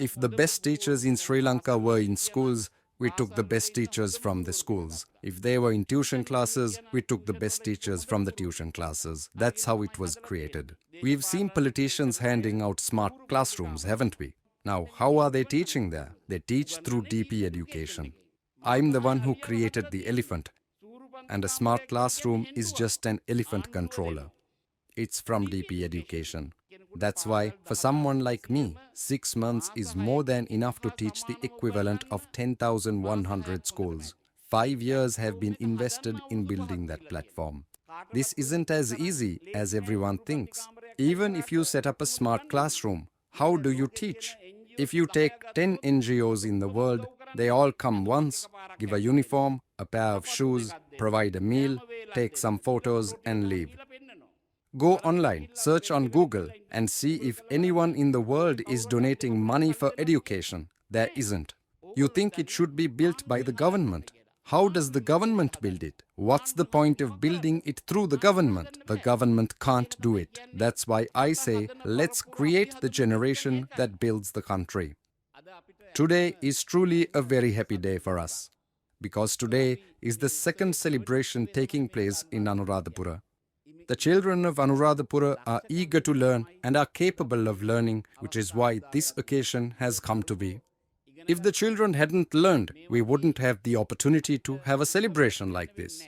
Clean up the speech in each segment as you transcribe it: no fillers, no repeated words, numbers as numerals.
If the best teachers in Sri Lanka were in schools, we took the best teachers from the schools. If they were in tuition classes, we took the best teachers from the tuition classes. That's how it was created. We've seen politicians handing out smart classrooms, haven't we? Now, how are they teaching there? They teach through DP education. I'm the one who created the elephant, and a smart classroom is just an elephant controller. It's from DP education. That's why, for someone like me, 6 months is more than enough to teach the equivalent of 10,100 schools. 5 years have been invested in building that platform. This isn't as easy as everyone thinks. Even if you set up a smart classroom, how do you teach? If you take 10 NGOs in the world, they all come once, give a uniform, a pair of shoes, provide a meal, take some photos and leave. Go online, search on Google and see if anyone in the world is donating money for education. There isn't. You think it should be built by the government. How does the government build it? What's the point of building it through the government? The government can't do it. That's why I say, let's create the generation that builds the country. Today is truly a very happy day for us, because today is the second celebration taking place in Anuradhapura. The children of Anuradhapura are eager to learn and are capable of learning, which is why this occasion has come to be. If the children hadn't learned, we wouldn't have the opportunity to have a celebration like this.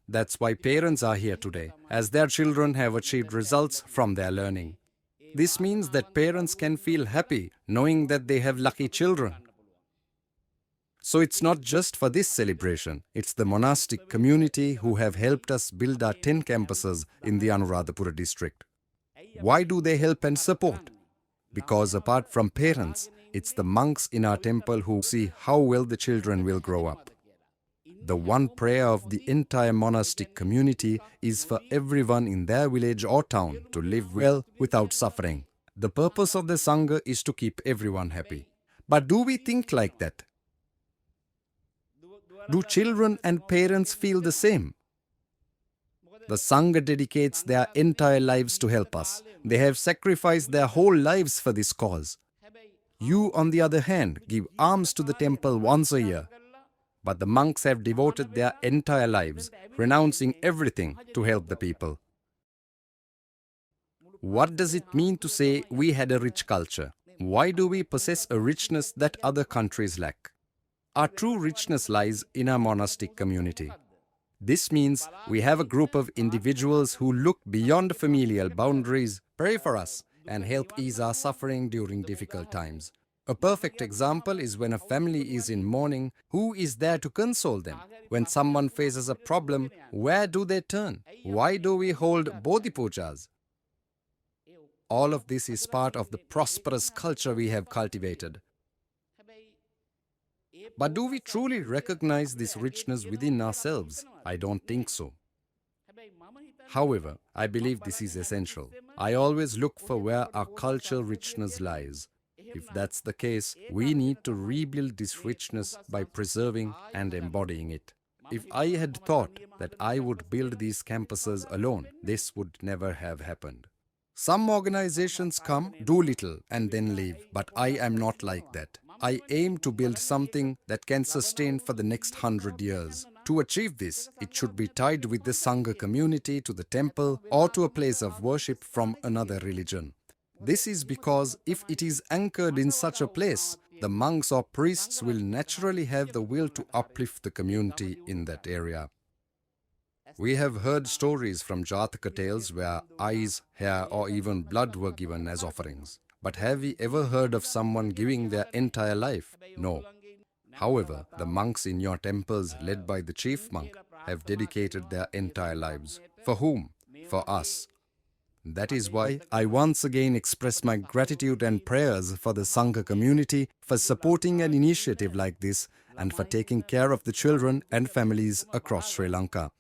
That's why parents are here today, as their children have achieved results from their learning. This means that parents can feel happy knowing that they have lucky children. So it's not just for this celebration, it's the monastic community who have helped us build our 10 campuses in the Anuradhapura district. Why do they help and support? Because apart from parents, it's the monks in our temple who see how well the children will grow up. The one prayer of the entire monastic community is for everyone in their village or town to live well without suffering. The purpose of the Sangha is to keep everyone happy. But do we think like that? Do children and parents feel the same? The Sangha dedicates their entire lives to help us. They have sacrificed their whole lives for this cause. You, on the other hand, give alms to the temple once a year. But the monks have devoted their entire lives, renouncing everything to help the people. What does it mean to say we had a rich culture? Why do we possess a richness that other countries lack? Our true richness lies in our monastic community. This means we have a group of individuals who look beyond familial boundaries, pray for us, and help ease our suffering during difficult times. A perfect example is when a family is in mourning, who is there to console them? When someone faces a problem, where do they turn? Why do we hold Bodhi Pujas? All of this is part of the prosperous culture we have cultivated. But do we truly recognize this richness within ourselves? I don't think so. However, I believe this is essential. I always look for where our cultural richness lies. If that's the case, we need to rebuild this richness by preserving and embodying it. If I had thought that I would build these campuses alone, this would never have happened. Some organizations come, do little, and then leave, but I am not like that. I aim to build something that can sustain for the next 100 years. To achieve this, it should be tied with the Sangha community to the temple or to a place of worship from another religion. This is because if it is anchored in such a place, the monks or priests will naturally have the will to uplift the community in that area. We have heard stories from Jataka tales where eyes, hair or even blood were given as offerings. But have we ever heard of someone giving their entire life? No. However, the monks in your temples led by the chief monk have dedicated their entire lives. For whom? For us. That is why I once again express my gratitude and prayers for the Sangha community for supporting an initiative like this and for taking care of the children and families across Sri Lanka.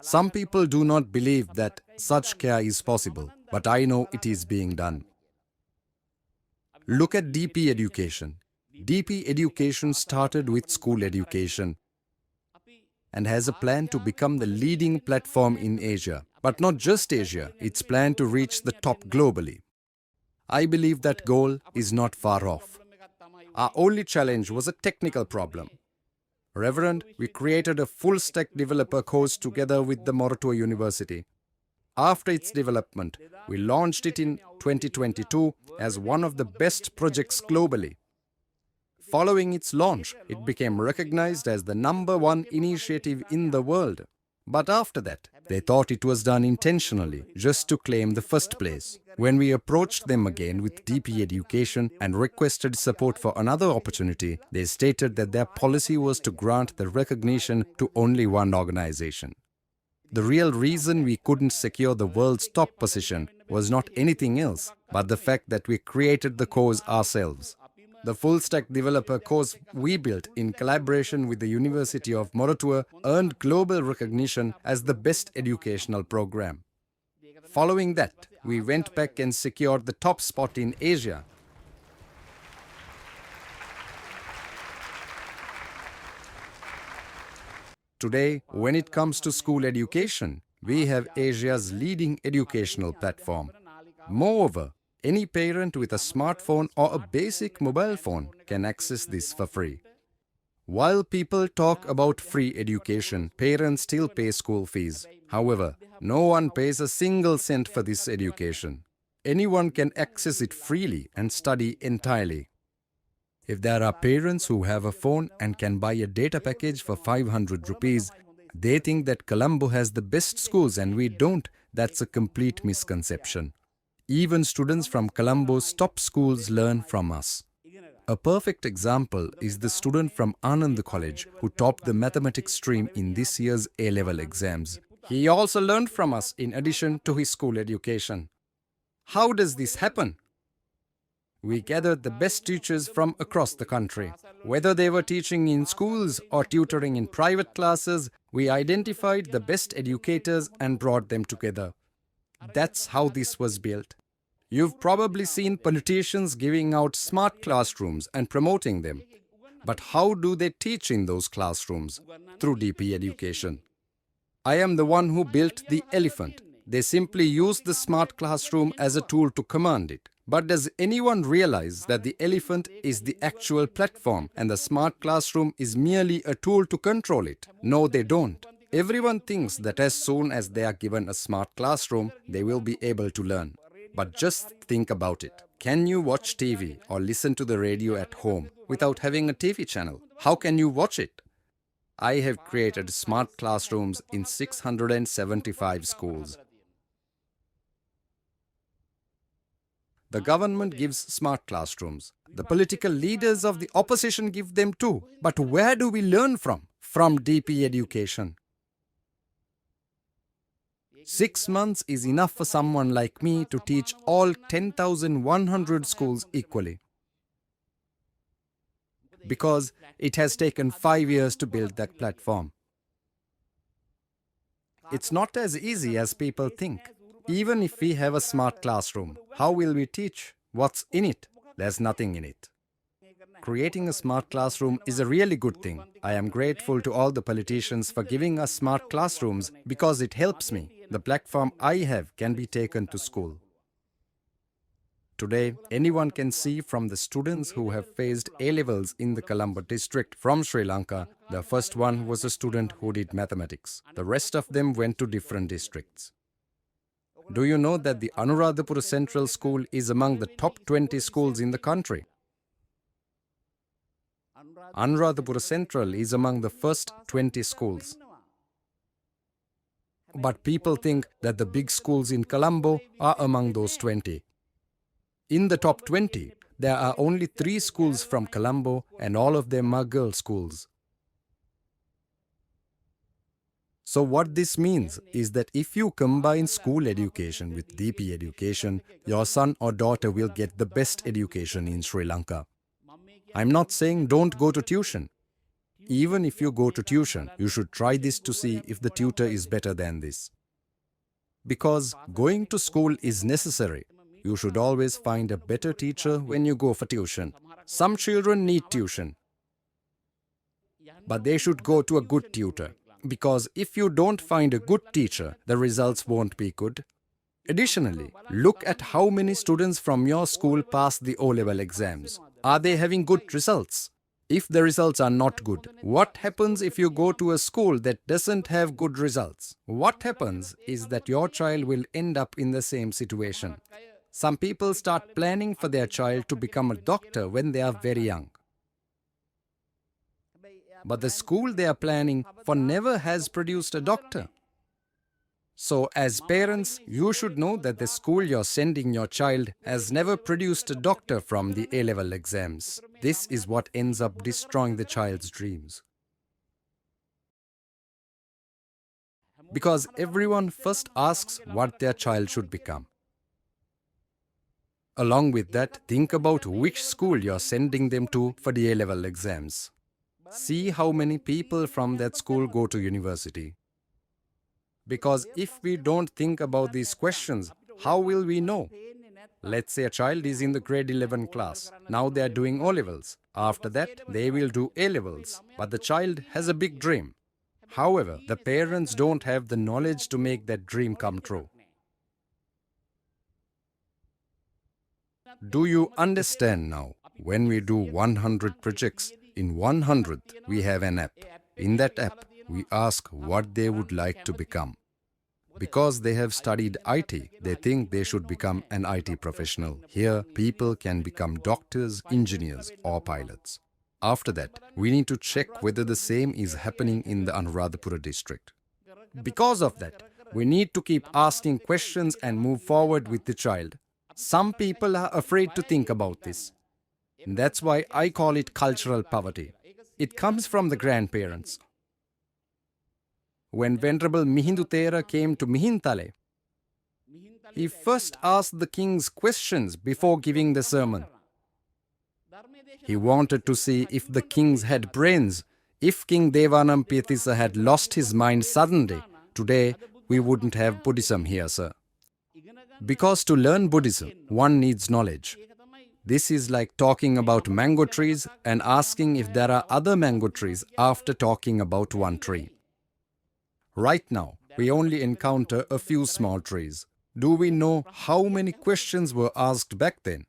Some people do not believe that such care is possible, but I know it is being done. Look at DP education. DP education started with school education and has a plan to become the leading platform in Asia. But not just Asia, it's planned to reach the top globally. I believe that goal is not far off. Our only challenge was a technical problem. Reverend, we created a full-stack developer course together with the Moratuwa University. After its development, we launched it in 2022 as one of the best projects globally. Following its launch, it became recognized as the #1 initiative in the world. But after that, they thought it was done intentionally, just to claim the first place. When we approached them again with DP Education and requested support for another opportunity, they stated that their policy was to grant the recognition to only one organization. The real reason we couldn't secure the world's top position was not anything else, but the fact that we created the course ourselves. The full-stack developer course we built in collaboration with the University of Moratuwa earned global recognition as the best educational program. Following that, we went back and secured the top spot in Asia. Today, when it comes to school education, we have Asia's leading educational platform. Moreover, any parent with a smartphone or a basic mobile phone can access this for free. While people talk about free education, parents still pay school fees. However, no one pays a single cent for this education. Anyone can access it freely and study entirely. If there are parents who have a phone and can buy a data package for 500 rupees, they think that Colombo has the best schools and we don't. That's a complete misconception. Even students from Colombo's top schools learn from us. A perfect example is the student from Anand College who topped the mathematics stream in this year's A-level exams. He also learned from us in addition to his school education. How does this happen? We gathered the best teachers from across the country. Whether they were teaching in schools or tutoring in private classes, we identified the best educators and brought them together. That's how this was built. You've probably seen politicians giving out smart classrooms and promoting them. But how do they teach in those classrooms? Through DP education. I am the one who built the elephant. They simply use the smart classroom as a tool to command it. But does anyone realize that the elephant is the actual platform and the smart classroom is merely a tool to control it? No, they don't. Everyone thinks that as soon as they are given a smart classroom, they will be able to learn. But just think about it. Can you watch TV or listen to the radio at home without having a TV channel? How can you watch it? I have created smart classrooms in 675 schools. The government gives smart classrooms. The political leaders of the opposition give them too. But where do we learn from? From DP education. 6 months is enough for someone like me to teach all 10,100 schools equally. Because it has taken 5 years to build that platform. It's not as easy as people think. Even if we have a smart classroom, how will we teach? What's in it? There's nothing in it. Creating a smart classroom is a really good thing. I am grateful to all the politicians for giving us smart classrooms because it helps me. The platform I have can be taken to school. Today, anyone can see from the students who have faced A-levels in the Colombo district from Sri Lanka, the first one was a student who did mathematics. The rest of them went to different districts. Do you know that the Anuradhapura Central School is among the top 20 schools in the country? Anuradhapura Central is among the first 20 schools. But people think that the big schools in Colombo are among those 20. In the top 20, there are only 3 schools from Colombo and all of them are girl schools. So what this means is that if you combine school education with DP education, your son or daughter will get the best education in Sri Lanka. I'm not saying don't go to tuition. Even if you go to tuition, you should try this to see if the tutor is better than this. Because going to school is necessary. You should always find a better teacher when you go for tuition. Some children need tuition, but they should go to a good tutor. Because if you don't find a good teacher, the results won't be good. Additionally, look at how many students from your school pass the O-level exams. Are they having good results? If the results are not good, what happens if you go to a school that doesn't have good results? What happens is that your child will end up in the same situation. Some people start planning for their child to become a doctor when they are very young. But the school they are planning for never has produced a doctor. So as parents, you should know that the school you're sending your child has never produced a doctor from the A-level exams. This is what ends up destroying the child's dreams. Because everyone first asks what their child should become. Along with that, think about which school you're sending them to for the A-level exams. See how many people from that school go to university. Because if we don't think about these questions, how will we know? Let's say a child is in the grade 11 class. Now they are doing O-levels. After that, they will do A-levels. But the child has a big dream. However, the parents don't have the knowledge to make that dream come true. Do you understand now? When we do 100 projects, in 100th we have an app. In that app, we ask what they would like to become. Because they have studied IT, they think they should become an IT professional. Here, people can become doctors, engineers, or pilots. After that, we need to check whether the same is happening in the Anuradhapura district. Because of that, we need to keep asking questions and move forward with the child. Some people are afraid to think about this. That's why I call it cultural poverty. It comes from the grandparents. When Venerable Mihindu Thera came to Mihintale, he first asked the kings questions before giving the sermon. He wanted to see if the kings had brains. If King Devanampiyatissa had lost his mind suddenly, today we wouldn't have Buddhism here, sir. Because to learn Buddhism, one needs knowledge. This is like talking about mango trees and asking if there are other mango trees after talking about one tree. Right now, we only encounter a few small trees. Do we know how many questions were asked back then?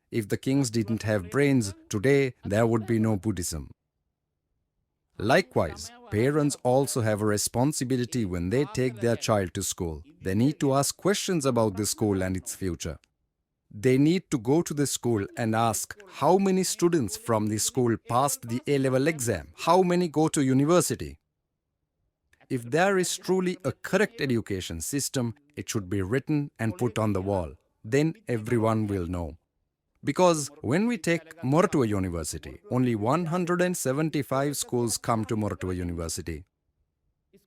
If the kings didn't have brains, today there would be no Buddhism. Likewise, parents also have a responsibility when they take their child to school. They need to ask questions about the school and its future. They need to go to the school and ask how many students from the school passed the A-level exam, how many go to university. If there is truly a correct education system, it should be written and put on the wall. Then everyone will know. Because when we take Moratuwa University, only 175 schools come to Moratuwa University.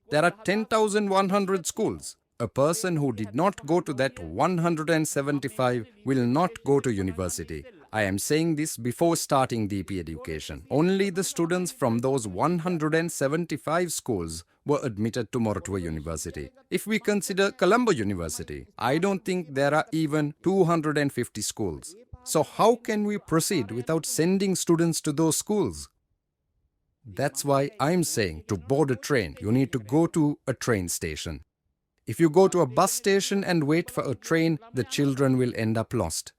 There are 10,100 schools. A person who did not go to that 175 will not go to university. I am saying this before starting DP education. Only the students from those 175 schools were admitted to Moratuwa University. If we consider Colombo University, I don't think there are even 250 schools. So how can we proceed without sending students to those schools? That's why I'm saying to board a train, you need to go to a train station. If you go to a bus station and wait for a train, the children will end up lost.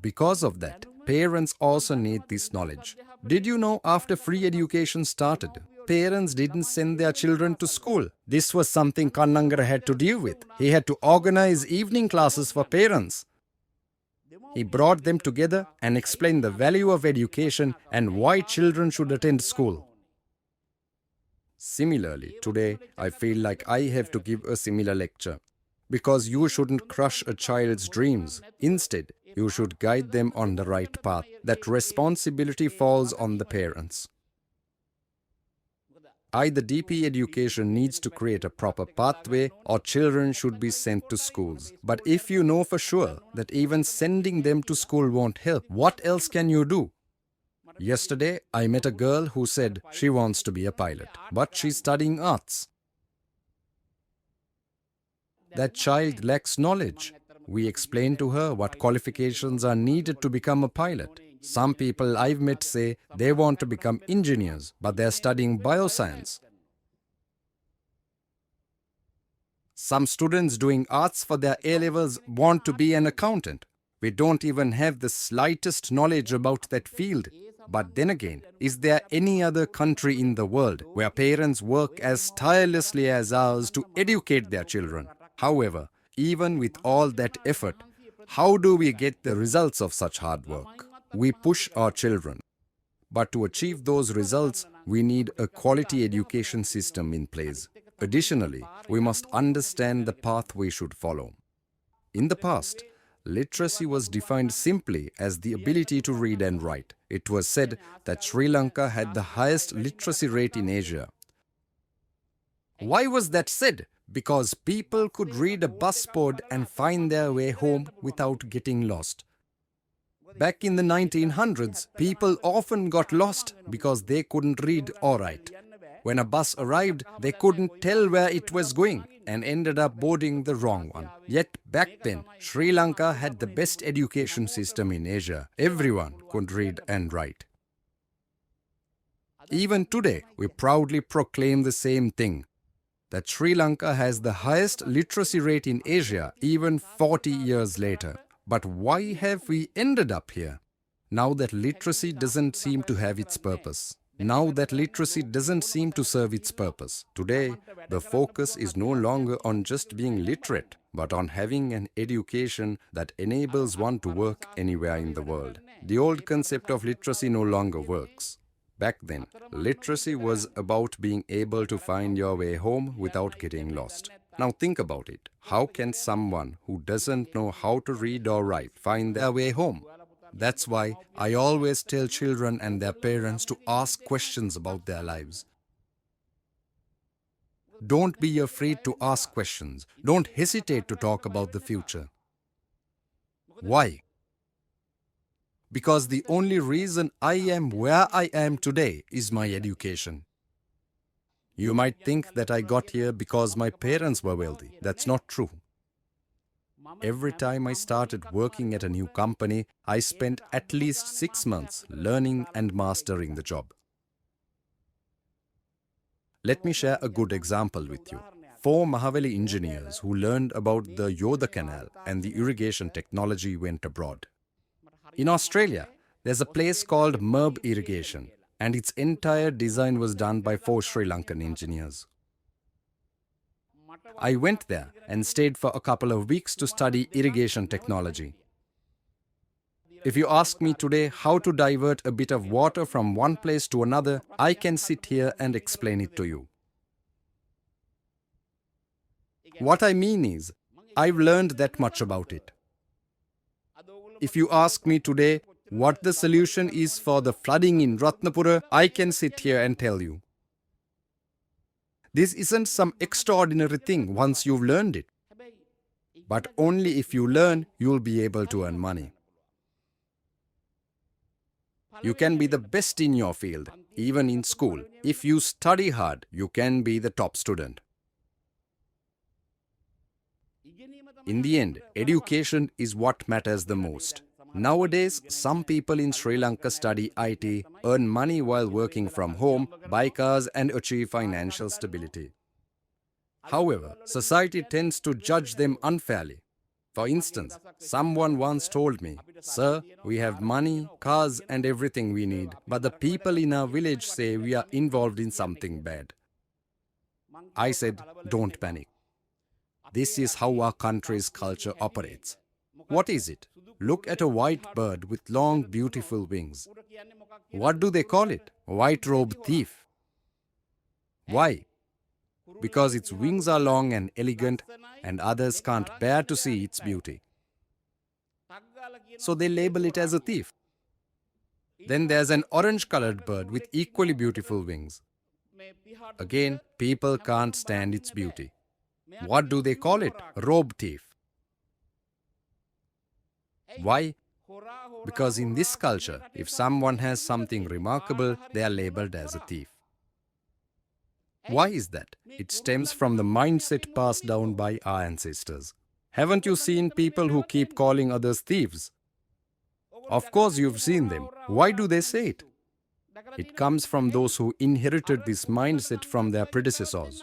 Because of that, parents also need this knowledge. Did you know after free education started, parents didn't send their children to school? This was something Kannangara had to deal with. He had to organize evening classes for parents. He brought them together and explained the value of education and why children should attend school. Similarly, today I feel like I have to give a similar lecture. Because you shouldn't crush a child's dreams. Instead, you should guide them on the right path. That responsibility falls on the parents. Either DP education needs to create a proper pathway or children should be sent to schools. But if you know for sure that even sending them to school won't help, what else can you do? Yesterday, I met a girl who said she wants to be a pilot, but she's studying arts. That child lacks knowledge. We explained to her what qualifications are needed to become a pilot. Some people I've met say they want to become engineers, but they're studying bioscience. Some students doing arts for their A-levels want to be an accountant. We don't even have the slightest knowledge about that field. But then again, is there any other country in the world where parents work as tirelessly as ours to educate their children? However, even with all that effort, how do we get the results of such hard work? We push our children. But to achieve those results, we need a quality education system in place. Additionally, we must understand the path we should follow. In the past, literacy was defined simply as the ability to read and write. It was said that Sri Lanka had the highest literacy rate in Asia. Why was that said? Because people could read a bus board and find their way home without getting lost. Back in the 1900s, people often got lost because they couldn't read or write. When a bus arrived, they couldn't tell where it was going and ended up boarding the wrong one. Yet back then, Sri Lanka had the best education system in Asia. Everyone could read and write. Even today, we proudly proclaim the same thing, that Sri Lanka has the highest literacy rate in Asia even 40 years later. But why have we ended up here? Now that literacy doesn't seem to have its purpose. Now that literacy doesn't seem to serve its purpose. Today, the focus is no longer on just being literate, but on having an education that enables one to work anywhere in the world. The old concept of literacy no longer works. Back then, literacy was about being able to find your way home without getting lost. Now think about it. How can someone who doesn't know how to read or write find their way home? That's why I always tell children and their parents to ask questions about their lives. Don't be afraid to ask questions. Don't hesitate to talk about the future. Why? Because the only reason I am where I am today is my education. You might think that I got here because my parents were wealthy. That's not true. Every time I started working at a new company, I spent at least 6 months learning and mastering the job. Let me share a good example with you. 4 Mahaveli engineers who learned about the Yoda Canal and the irrigation technology went abroad. In Australia, there's a place called Merb Irrigation, and its entire design was done by 4 Sri Lankan engineers. I went there and stayed for a couple of weeks to study irrigation technology. If you ask me today how to divert a bit of water from one place to another, I can sit here and explain it to you. What I mean is, I've learned that much about it. If you ask me today what the solution is for the flooding in Ratnapura, I can sit here and tell you. This isn't some extraordinary thing once you've learned it. But only if you learn, you'll be able to earn money. You can be the best in your field, even in school. If you study hard, you can be the top student. In the end, education is what matters the most. Nowadays, some people in Sri Lanka study IT, earn money while working from home, buy cars and achieve financial stability. However, society tends to judge them unfairly. For instance, someone once told me, "Sir, we have money, cars and everything we need, but the people in our village say we are involved in something bad." I said, "Don't panic. This is how our country's culture operates." What is it? Look at a white bird with long, beautiful wings. What do they call it? White-robed thief. Why? Because its wings are long and elegant, and others can't bear to see its beauty. So they label it as a thief. Then there's an orange-colored bird with equally beautiful wings. Again, people can't stand its beauty. What do they call it? Robe thief. Why? Because in this culture, if someone has something remarkable, they are labeled as a thief. Why is that? It stems from the mindset passed down by our ancestors. Haven't you seen people who keep calling others thieves? Of course you've seen them. Why do they say it? It comes from those who inherited this mindset from their predecessors.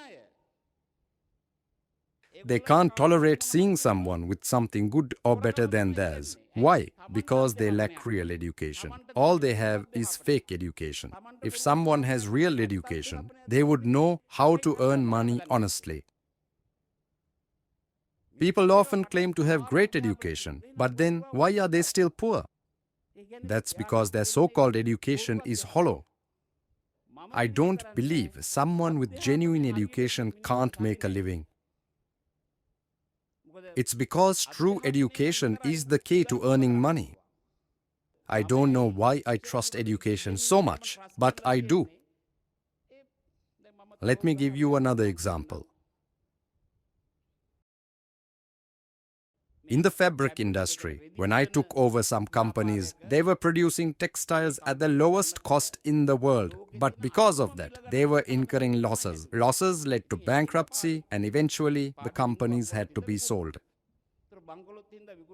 They can't tolerate seeing someone with something good or better than theirs. Why? Because they lack real education. All they have is fake education. If someone has real education, they would know how to earn money honestly. People often claim to have great education, but then why are they still poor? That's because their so-called education is hollow. I don't believe someone with genuine education can't make a living. It's because true education is the key to earning money. I don't know why I trust education so much, but I do. Let me give you another example. In the fabric industry, when I took over some companies, they were producing textiles at the lowest cost in the world. But because of that, they were incurring losses. Losses led to bankruptcy, and eventually the companies had to be sold.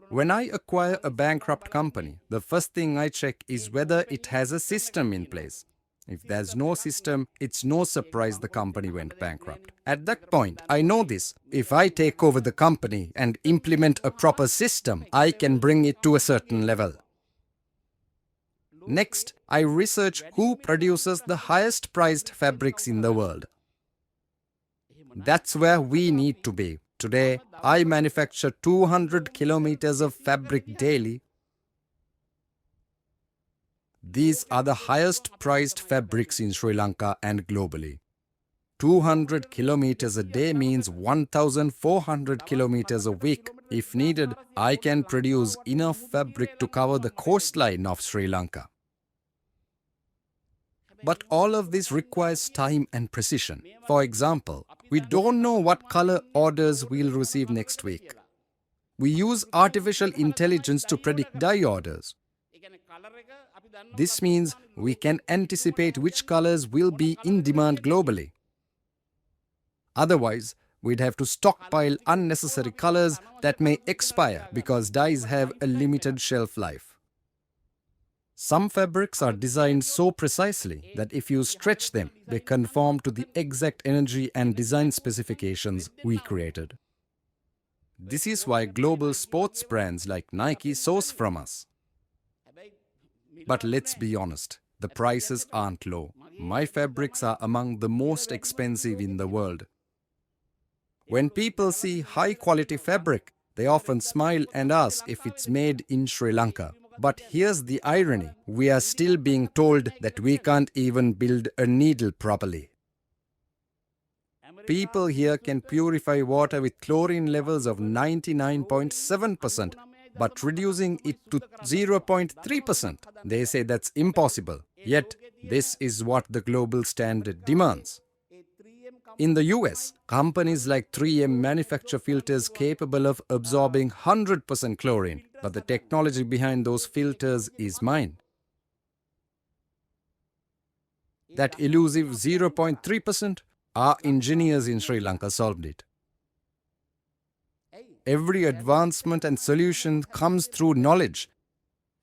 When I acquire a bankrupt company, the first thing I check is whether it has a system in place. If there's no system, it's no surprise the company went bankrupt. At that point, I know this. If I take over the company and implement a proper system, I can bring it to a certain level. Next, I research who produces the highest priced fabrics in the world. That's where we need to be. Today, I manufacture 200 kilometers of fabric daily. These are the highest priced fabrics in Sri Lanka and globally. 200 kilometers a day means 1,400 kilometers a week. If needed, I can produce enough fabric to cover the coastline of Sri Lanka. But all of this requires time and precision. For example, we don't know what color orders we'll receive next week. We use artificial intelligence to predict dye orders. This means we can anticipate which colors will be in demand globally. Otherwise, we'd have to stockpile unnecessary colors that may expire because dyes have a limited shelf life. Some fabrics are designed so precisely that if you stretch them, they conform to the exact energy and design specifications we created. This is why global sports brands like Nike source from us. But let's be honest, the prices aren't low. My fabrics are among the most expensive in the world. When people see high-quality fabric, they often smile and ask if it's made in Sri Lanka. But here's the irony. We are still being told that we can't even build a needle properly. People here can purify water with chlorine levels of 99.7%, but reducing it to 0.3%. They say that's impossible. Yet, this is what the global standard demands. In the US, companies like 3M manufacture filters capable of absorbing 100% chlorine, but the technology behind those filters is mine. That elusive 0.3%, our engineers in Sri Lanka solved it. Every advancement and solution comes through knowledge,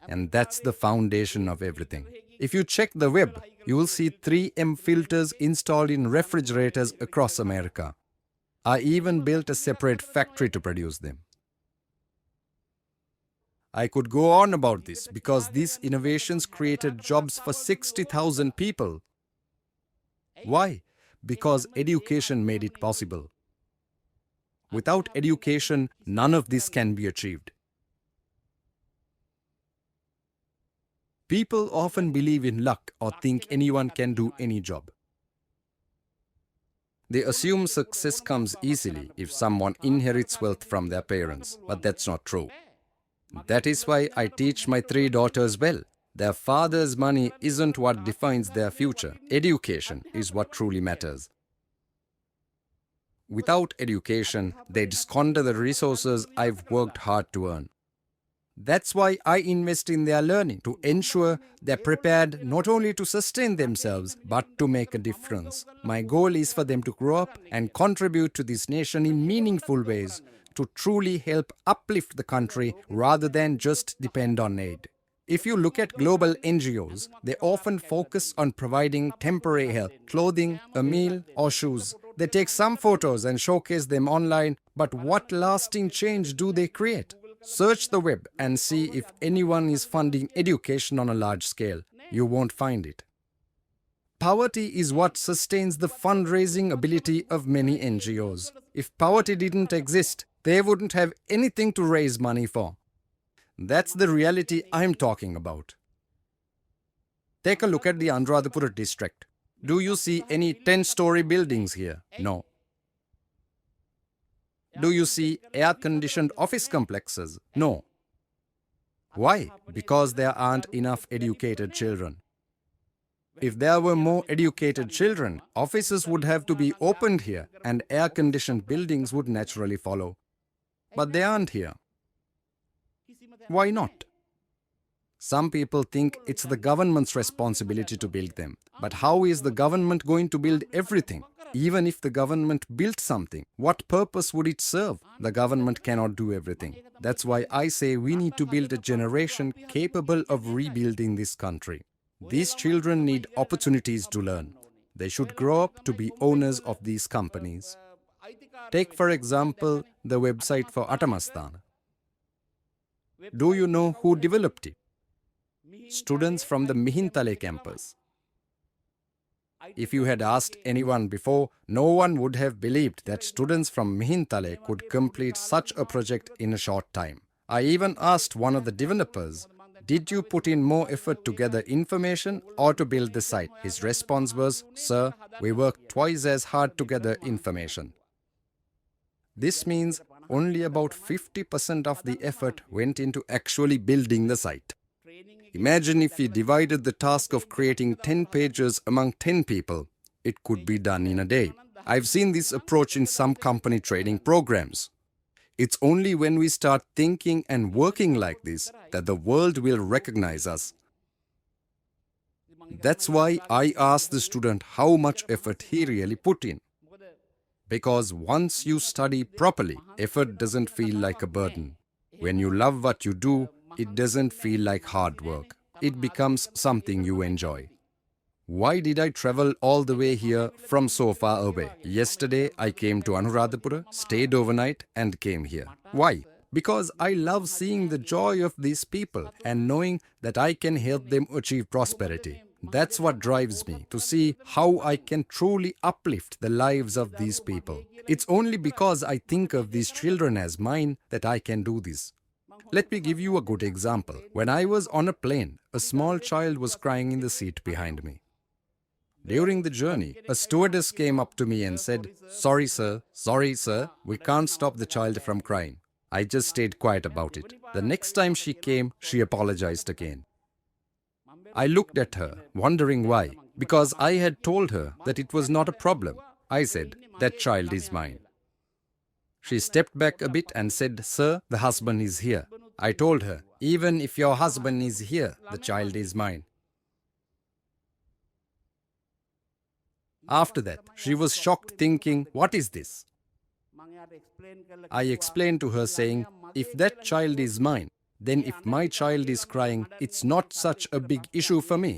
and that's the foundation of everything. If you check the web, you will see 3M filters installed in refrigerators across America. I even built a separate factory to produce them. I could go on about this because these innovations created jobs for 60,000 people. Why? Because education made it possible. Without education, none of this can be achieved. People often believe in luck or think anyone can do any job. They assume success comes easily if someone inherits wealth from their parents, but that's not true. That is why I teach my 3 daughters well. Their father's money isn't what defines their future. Education is what truly matters. Without education, they'd squander the resources I've worked hard to earn. That's why I invest in their learning, to ensure they're prepared not only to sustain themselves, but to make a difference. My goal is for them to grow up and contribute to this nation in meaningful ways, to truly help uplift the country rather than just depend on aid. If you look at global NGOs, they often focus on providing temporary help, clothing, a meal, or shoes. They take some photos and showcase them online, But what lasting change do they create? Search the web and see if anyone is funding education on a large scale. You won't find it. Poverty is what sustains the fundraising ability of many NGOs. If poverty didn't exist, they wouldn't have anything to raise money for. That's the reality I'm talking about. Take a look at the Anuradhapura district. Do you see any 10-story buildings here? No. Do you see air-conditioned office complexes? No. Why? Because there aren't enough educated children. If there were more educated children, offices would have to be opened here and air-conditioned buildings would naturally follow. But they aren't here. Why not? Some people think it's the government's responsibility to build them. But how is the government going to build everything? Even if the government built something, what purpose would it serve? The government cannot do everything. That's why I say we need to build a generation capable of rebuilding this country. These children need opportunities to learn. They should grow up to be owners of these companies. Take, for example, the website for Atamasthana. Do you know who developed it? Students from the Mihintale campus. If you had asked anyone before, no one would have believed that students from Mihintale could complete such a project in a short time. I even asked one of the developers, "Did you put in more effort to gather information or to build the site?" His response was, "Sir, we worked twice as hard to gather information." This means only about 50% of the effort went into actually building the site. Imagine if we divided the task of creating 10 pages among 10 people. It could be done in a day. I've seen this approach in some company training programs. It's only when we start thinking and working like this that the world will recognize us. That's why I asked the student how much effort he really put in. Because once you study properly, effort doesn't feel like a burden. When you love what you do, it doesn't feel like hard work. It becomes something you enjoy. Why did I travel all the way here from so far away? Yesterday I came to Anuradhapura, stayed overnight and came here. Why? Because I love seeing the joy of these people and knowing that I can help them achieve prosperity. That's what drives me, to see how I can truly uplift the lives of these people. It's only because I think of these children as mine that I can do this. Let me give you a good example. When I was on a plane, a small child was crying in the seat behind me. During the journey, a stewardess came up to me and said, sorry sir, we can't stop the child from crying." I just stayed quiet about it. The next time she came, she apologized again. I looked at her, wondering why, because I had told her that it was not a problem. I said, "That child is mine." She stepped back a bit and said, "Sir, the husband is here." I told her, "Even if your husband is here, the child is mine." After that, she was shocked, thinking, "What is this?" I explained to her saying, "If that child is mine, then if my child is crying, it's not such a big issue for me.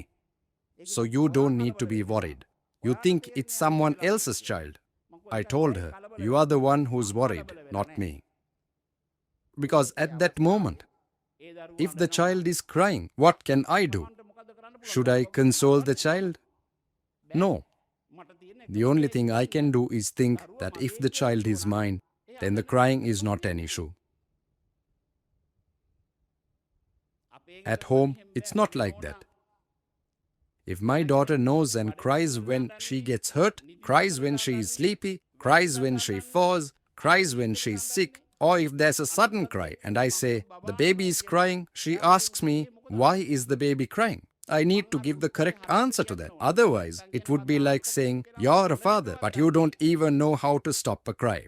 So you don't need to be worried. You think it's someone else's child." I told her, "You are the one who's worried, not me." Because at that moment, if the child is crying, what can I do? Should I console the child? No. The only thing I can do is think that if the child is mine, then the crying is not an issue. At home, it's not like that. If my daughter knows and cries when she gets hurt, cries when she is sleepy, cries when she falls, cries when she is sick, or if there's a sudden cry and I say, "The baby is crying," she asks me, "Why is the baby crying?" I need to give the correct answer to that. Otherwise, it would be like saying, "You're a father, but you don't even know how to stop a cry."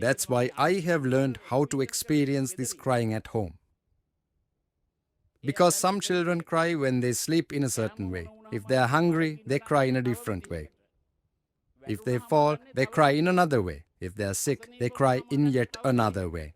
That's why I have learned how to experience this crying at home. Because some children cry when they sleep in a certain way. If they are hungry, they cry in a different way. If they fall, they cry in another way. If they are sick, they cry in yet another way.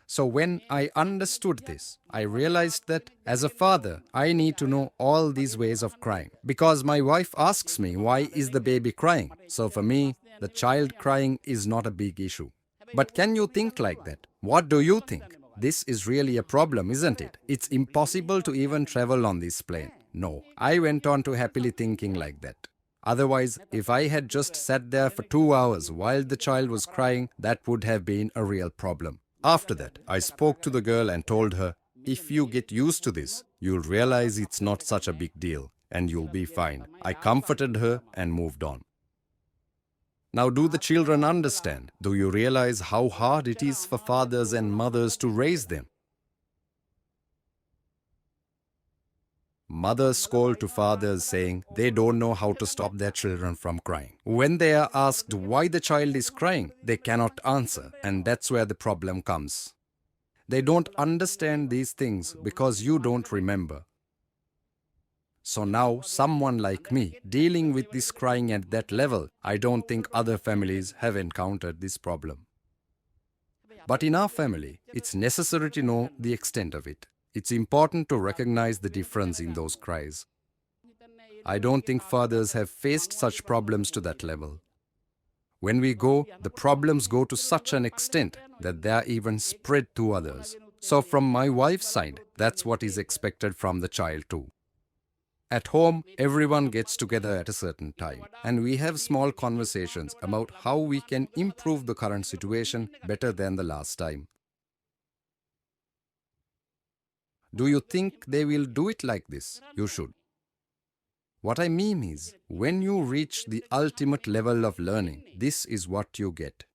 So when I understood this, I realized that as a father, I need to know all these ways of crying. Because my wife asks me, "Why is the baby crying?" So for me, the child crying is not a big issue. But can you think like that? What do you think? This is really a problem, isn't it? It's impossible to even travel on this plane. No, I went on to happily thinking like that. Otherwise, if I had just sat there for 2 hours while the child was crying, that would have been a real problem. After that, I spoke to the girl and told her, if you get used to this, you'll realize it's not such a big deal and you'll be fine. I comforted her and moved on. Now, do the children understand? Do you realize how hard it is for fathers and mothers to raise them? Mothers scold to fathers saying they don't know how to stop their children from crying. When they are asked why the child is crying, they cannot answer, and that's where the problem comes. They don't understand these things because you don't remember. So now, someone like me, dealing with this crying at that level, I don't think other families have encountered this problem. But in our family, it's necessary to know the extent of it. It's important to recognize the difference in those cries. I don't think fathers have faced such problems to that level. When we go, the problems go to such an extent that they are even spread to others. So from my wife's side, that's what is expected from the child too. At home, everyone gets together at a certain time, and we have small conversations about how we can improve the current situation better than the last time. Do you think they will do it like this? You should. What I mean is, when you reach the ultimate level of learning, this is what you get.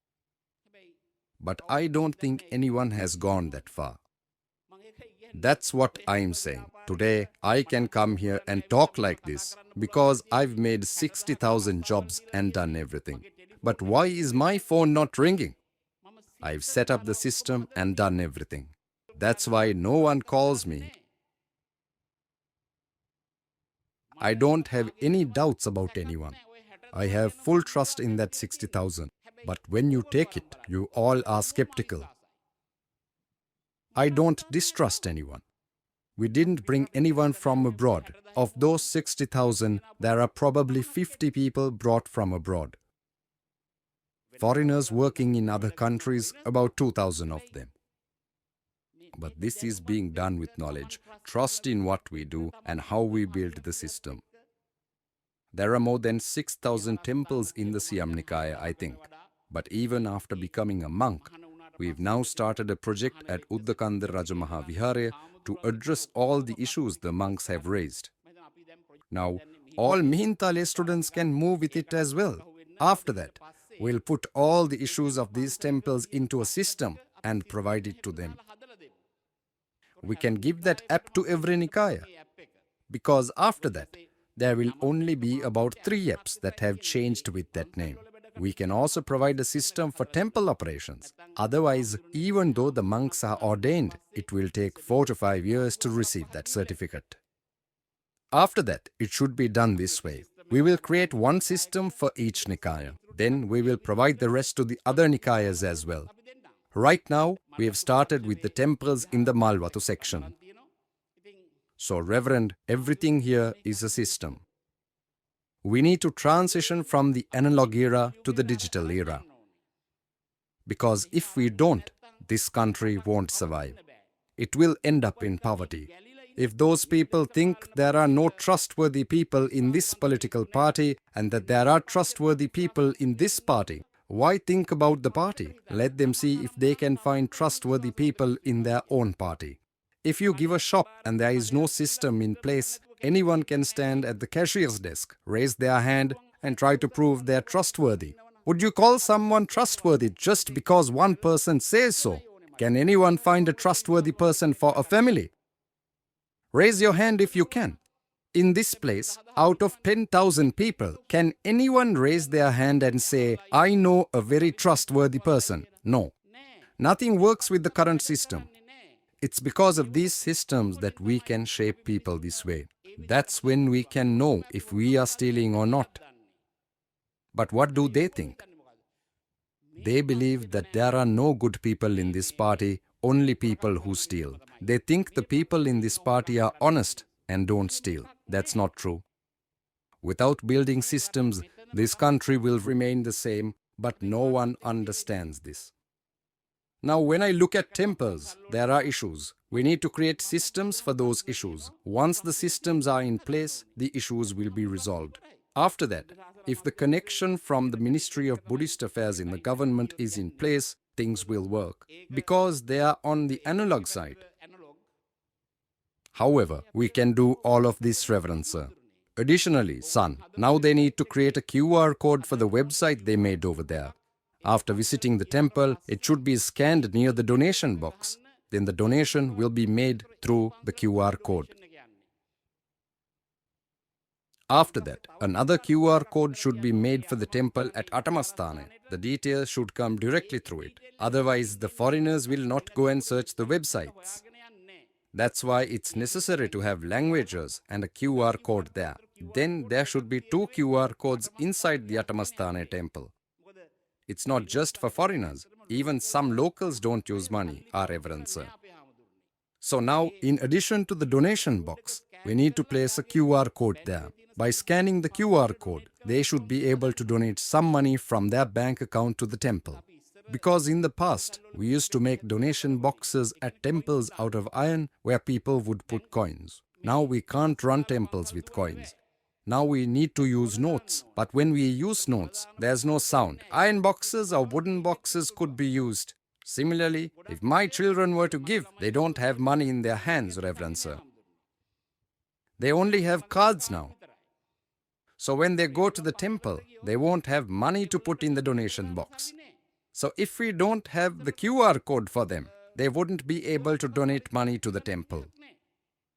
But I don't think anyone has gone that far. That's what I'm saying. Today, I can come here and talk like this because I've made 60,000 jobs and done everything. But why is my phone not ringing? I've set up the system and done everything. That's why no one calls me. I don't have any doubts about anyone. I have full trust in that 60,000. But when you take it, you all are skeptical. I don't distrust anyone. We didn't bring anyone from abroad. Of those 60,000, there are probably 50 people brought from abroad. Foreigners working in other countries, about 2,000 of them. But this is being done with knowledge, trust in what we do and how we build the system. There are more than 6,000 temples in the Siam Nikaya, I think. But even after becoming a monk, we've now started a project at Uddakanda Rajamaha Vihare to address all the issues the monks have raised. Now, all Mihintale students can move with it as well. After that, we'll put all the issues of these temples into a system and provide it to them. We can give that app to every Nikaya, because after that, there will only be about 3 apps that have changed with that name. We can also provide a system for temple operations. Otherwise, even though the monks are ordained, it will take 4 to 5 years to receive that certificate. After that, it should be done this way. We will create one system for each Nikaya. Then we will provide the rest to the other Nikayas as well. Right now, we have started with the temples in the Malwatu section. So, Reverend, everything here is a system. We need to transition from the analog era to the digital era. Because if we don't, this country won't survive. It will end up in poverty. If those people think there are no trustworthy people in this political party and that there are trustworthy people in this party, why think about the party? Let them see if they can find trustworthy people in their own party. If you give a shop and there is no system in place, anyone can stand at the cashier's desk, raise their hand and try to prove they're trustworthy. Would you call someone trustworthy just because one person says so? Can anyone find a trustworthy person for a family? Raise your hand if you can. In this place, out of 10,000 people, can anyone raise their hand and say, I know a very trustworthy person? No. Nothing works with the current system. It's because of these systems that we can shape people this way. That's when we can know if we are stealing or not. But what do they think? They believe that there are no good people in this party, only people who steal. They think the people in this party are honest and don't steal. That's not true. Without building systems, this country will remain the same, but no one understands this. Now, when I look at temples, there are issues. We need to create systems for those issues. Once the systems are in place, the issues will be resolved. After that, if the connection from the Ministry of Buddhist Affairs in the government is in place, things will work, because they are on the analog side. However, we can do all of this, Reverend Sir. Additionally, son, now they need to create a QR code for the website they made over there. After visiting the temple, it should be scanned near the donation box. Then the donation will be made through the QR code. After that, another QR code should be made for the temple at Atamasthane. The details should come directly through it. Otherwise, the foreigners will not go and search the websites. That's why it's necessary to have languages and a QR code there. Then there should be 2 QR codes inside the Atamasthane temple. It's not just for foreigners. Even some locals don't use money, our Reverend Sir. So now, in addition to the donation box, we need to place a QR code there. By scanning the QR code, they should be able to donate some money from their bank account to the temple. Because in the past, we used to make donation boxes at temples out of iron where people would put coins. Now we can't run temples with coins. Now we need to use notes. But when we use notes, there's no sound. Iron boxes or wooden boxes could be used. Similarly, if my children were to give, they don't have money in their hands, Reverend Sir. They only have cards now. So when they go to the temple, they won't have money to put in the donation box. So if we don't have the QR code for them, they wouldn't be able to donate money to the temple.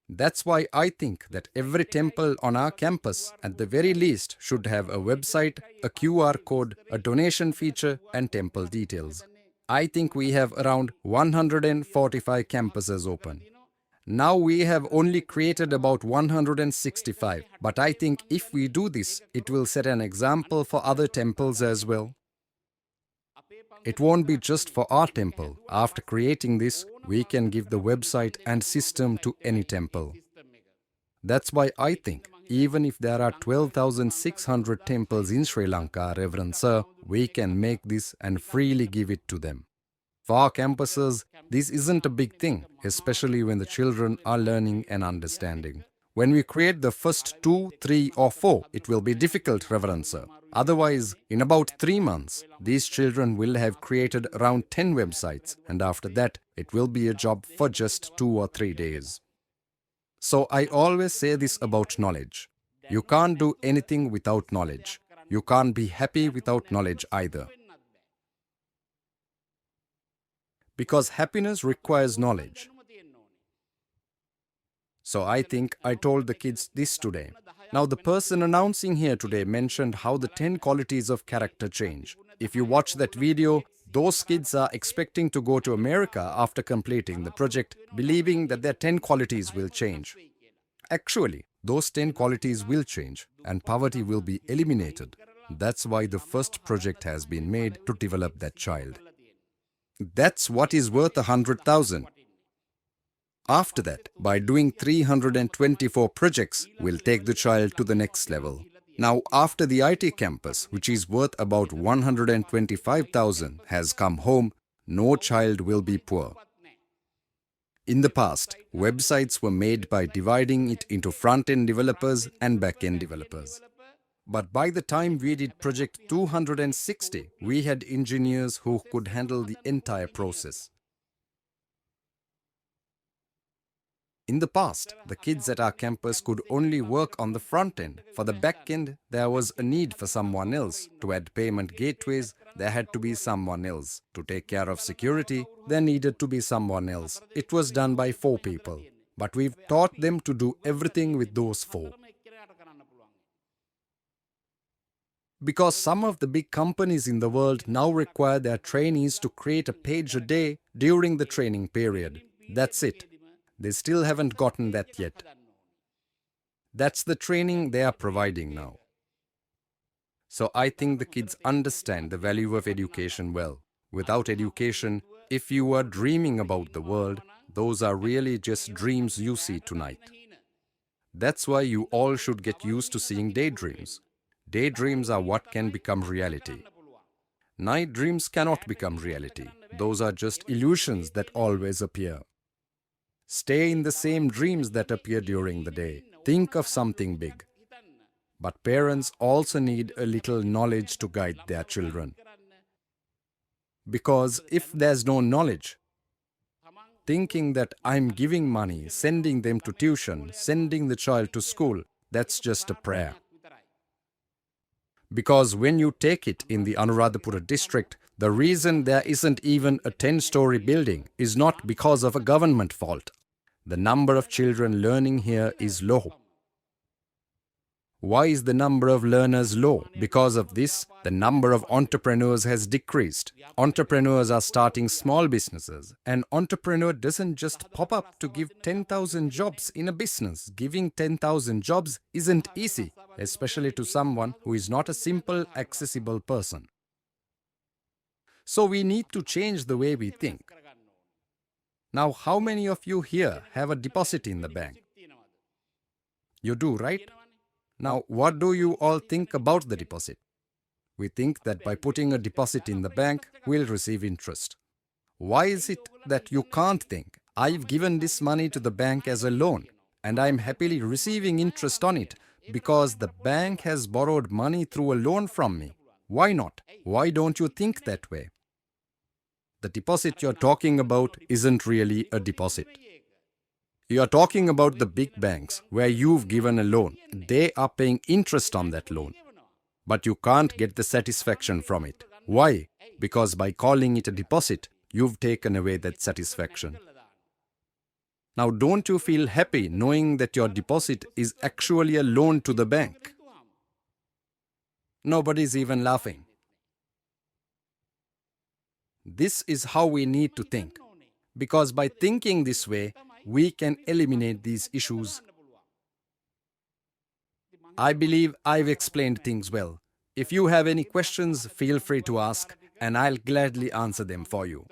That's why I think that every temple on our campus, at the very least, should have a website, a QR code, a donation feature, and temple details. I think we have around 145 campuses open. Now we have only created about 165, but I think if we do this, it will set an example for other temples as well. It won't be just for our temple. After creating this, we can give the website and system to any temple. That's why I think, even if there are 12,600 temples in Sri Lanka, Reverend Sir, we can make this and freely give it to them. For our campuses, this isn't a big thing, especially when the children are learning and understanding. When we create the first 2, 3 or 4, it will be difficult, Reverend Sir. Otherwise, in about 3 months, these children will have created around 10 websites, and after that, it will be a job for just 2 or 3 days. So I always say this about knowledge. You can't do anything without knowledge. You can't be happy without knowledge either. Because happiness requires knowledge. So I think I told the kids this today. Now the person announcing here today mentioned how the 10 qualities of character change. If you watch that video, those kids are expecting to go to America after completing the project, believing that their 10 qualities will change. Actually, those 10 qualities will change and poverty will be eliminated. That's why the first project has been made to develop that child. That's what is worth 100,000. After that, by doing 324 projects, we'll take the child to the next level. Now, after the IT campus, which is worth about 125,000, has come home, no child will be poor. In the past, websites were made by dividing it into front-end developers and back-end developers. But by the time we did project 260, we had engineers who could handle the entire process. In the past, the kids at our campus could only work on the front end. For the back end, there was a need for someone else. To add payment gateways, there had to be someone else. To take care of security, there needed to be someone else. It was done by 4 people. But we've taught them to do everything with those 4. Because some of the big companies in the world now require their trainees to create a page a day during the training period. That's it. They still haven't gotten that yet. That's the training they are providing now. So I think the kids understand the value of education well. Without education, if you are dreaming about the world, those are really just dreams you see tonight. That's why you all should get used to seeing daydreams. Daydreams are what can become reality. Night dreams cannot become reality. Those are just illusions that always appear. Stay in the same dreams that appear during the day. Think of something big. But parents also need a little knowledge to guide their children. Because if there's no knowledge, thinking that I'm giving money, sending them to tuition, sending the child to school, that's just a prayer. Because when you take it in the Anuradhapura district, the reason there isn't even a 10-story building is not because of a government fault. The number of children learning here is low. Why is the number of learners low? Because of this, the number of entrepreneurs has decreased. Entrepreneurs are starting small businesses. An entrepreneur doesn't just pop up to give 10,000 jobs in a business. Giving 10,000 jobs isn't easy, especially to someone who is not a simple, accessible person. So we need to change the way we think. Now, how many of you here have a deposit in the bank? You do, right? Now, what do you all think about the deposit? We think that by putting a deposit in the bank, we'll receive interest. Why is it that you can't think, I've given this money to the bank as a loan and I'm happily receiving interest on it because the bank has borrowed money through a loan from me? Why not? Why don't you think that way? The deposit you're talking about isn't really a deposit. You are talking about the big banks where you've given a loan. They are paying interest on that loan. But you can't get the satisfaction from it. Why? Because by calling it a deposit, you've taken away that satisfaction. Now, don't you feel happy knowing that your deposit is actually a loan to the bank? Nobody's even laughing. This is how we need to think. Because by thinking this way, we can eliminate these issues. I believe I've explained things well. If you have any questions, feel free to ask, and I'll gladly answer them for you.